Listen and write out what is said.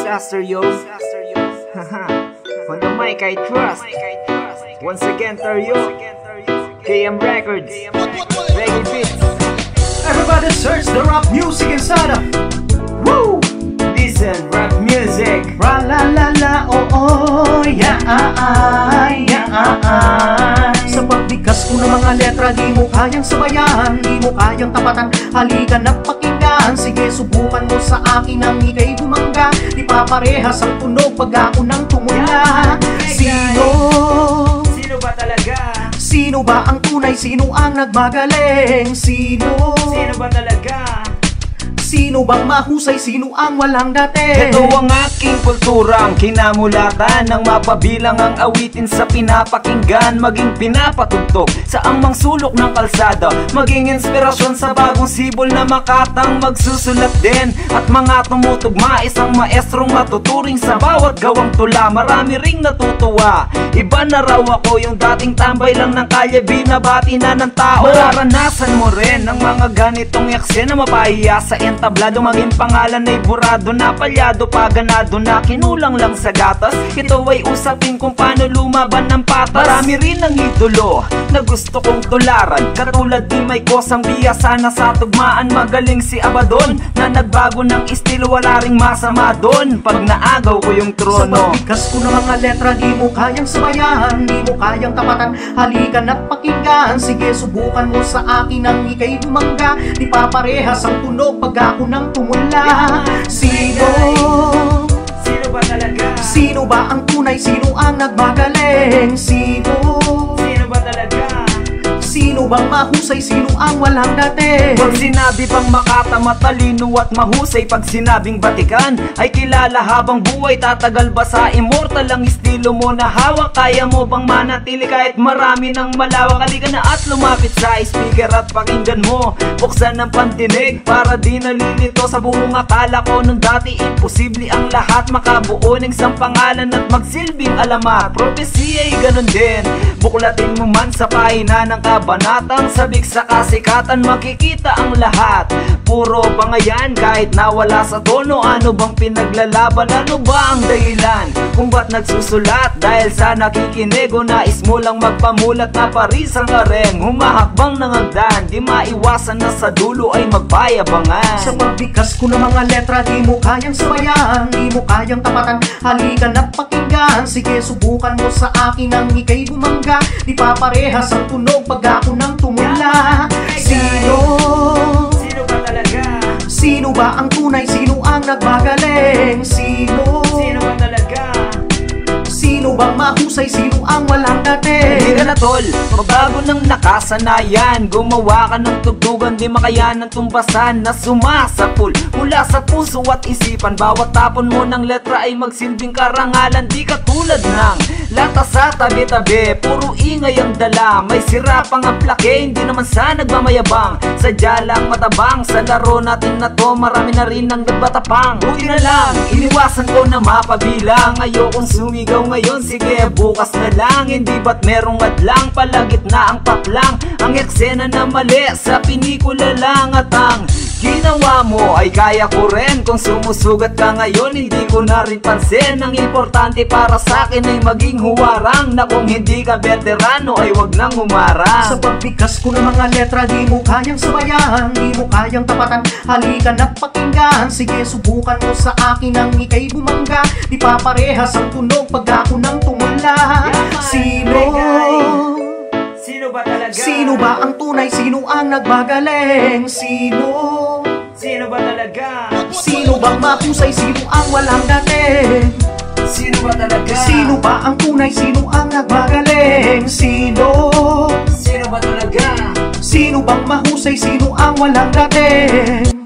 Disaster, yo. On the mic, I trust. Once again, Teryo. KM Records. Reggae Beats. Everybody search the rap music inside of. Woo! Listen, rap music. Ra la la la, oh oh, yeah, Sa pagbigas ko ng mga letra, di mo kayang sabayan, di mo kayang tapatan. Halika na pakinggan, sige subukan mo sa akin ang ika'y bumangga. Di pa parehas ang tunog pag ako nang tumula. Sino ba talaga? Sino ba ang tunay? Sino ang nagmagaling? Sino ba talaga? Sino bang mahusay? Sino ang walang dati? Ito ang aking kulturang kinamulatan, nang mapabilang ang awitin sa pinapakinggan, maging pinapatugtog sa angmang sulok ng kalsada, maging inspirasyon sa bagong sibol na makatang magsusulat din. At mga tumutugma, isang maestrong matuturing sa bawat gawang tula. Marami ring natutuwa, iba na raw ako, yung dating tambay lang ng kalye, binabati na ng tao. Mararanasan mo rin ang mga ganitong yakse na mapahiya sa tablado, maging pangalan ay burado na palyado, paganado na kinulang lang sa gatas. Ito ay usapin kung paano lumaban ng patas. Marami rin ang idolo na gusto kong tularan, katulad ni may kosang biya, sana sa tugmaan. Magaling si Abadon na nagbago ng estilo, wala ring masama doon pag naagaw ko yung trono. Sa pagbigas ko ng mga letra, di mo kayang sabayan, di mo kayang tapatan. Halika na pakinggan, sige subukan mo sa akin ang ika'y bumangga. Di pa parehas ang tunog pag ako nang tumula. Sino ba talaga? Sino ba ang tunay? Sino ang nagmagaling? Sino ba talaga? Sino bang mahusay? Sino ang walang dati? Pag sinabi pang makata, matalino at mahusay, pag sinabing batikan ay kilala habang buhay, tatagal ba sa immortal ang estilo mo na hawak? Kaya mo bang manatili kahit marami ng malawak? Halika na at lumapit sa speaker at pakinggan mo, buksan ng pandinig para di nalilito sa buong akala ko nung dati. Imposible ang lahat, makabuo ng isang pangalan at magsilbing alamat. Propesya ay ganun din, buklatin mo man sa pahina ng kabanatang sabik sa kasikatan, makikita ang lahat. Puro bangayan kahit nawala sa tono. Ano bang pinaglalaban? Ano ba ang dahilan kung ba't nagsusulat? Dahil sa nakikinig o nais mo lang magpamulat na parisang ka rin humahakbang ng hagdan, di maiwasan na sa dulo ay magbayabangan. Sa pagbigas ko ng mga letra, di mo kayang sabayan, di mo kayang tapatan. Halika na pakinggan, sige subukan mo sa akin ang ika'y bumangga. Di pa parehas ang tunog pag ako nang tumula. Ba talaga? Sino ba ang tunay? Sino ang nagmagaling? Sino ba talaga? Sino bang mahusay? Sino ang walang dati? Hindi ka na tol, mabago ng nakasanayan, gumawa ka ng tugtugan di makayanan tumbasan na sumasapul mula sa puso at isipan. Bawat tapon mo ng letra ay magsilbing karangalan, di katulad ng lata sa tabi-tabi, puro ingay ang dala. May sira pang ang plake, hindi naman sa nagmamayabang, sadya lang matabang. Sa laro natin na to, marami na rin ang nagbatapang. Buti na lang, iniwasan ko na mapabilang. Ayokong sumigaw ngayon, sige bukas na lang. Hindi ba't merong adlang, palagit na ang patlang. Ang eksena na mali, sa pinikula lang. At ang ginawa mo ay kaya ko rin. Kung sumusugat ka ngayon, hindi ko na rin pansin. Ang importante para sa akin ay maging huwarang, na kung hindi ka veterano ay wag nang humarang. Sa pagbigas ko ng mga letra, di mo kayang sabayan, di mo kayang tapatan. Halika na pakinggan, sige subukan mo sa akin ang ika'y bumangga. Di pa parehas ang tunog pag ako nang tumula. Sino ba talaga? Sino ba ang tunay? Sino ang nagmagaling? Sino ba talaga? Sino bang mahusay? Sino ang walang dati? Sino ba talaga? Sino ba ang tunay? Sino ang nagmagaling? Sino ba talaga? Sino bang mahusay? Sino ang walang dati?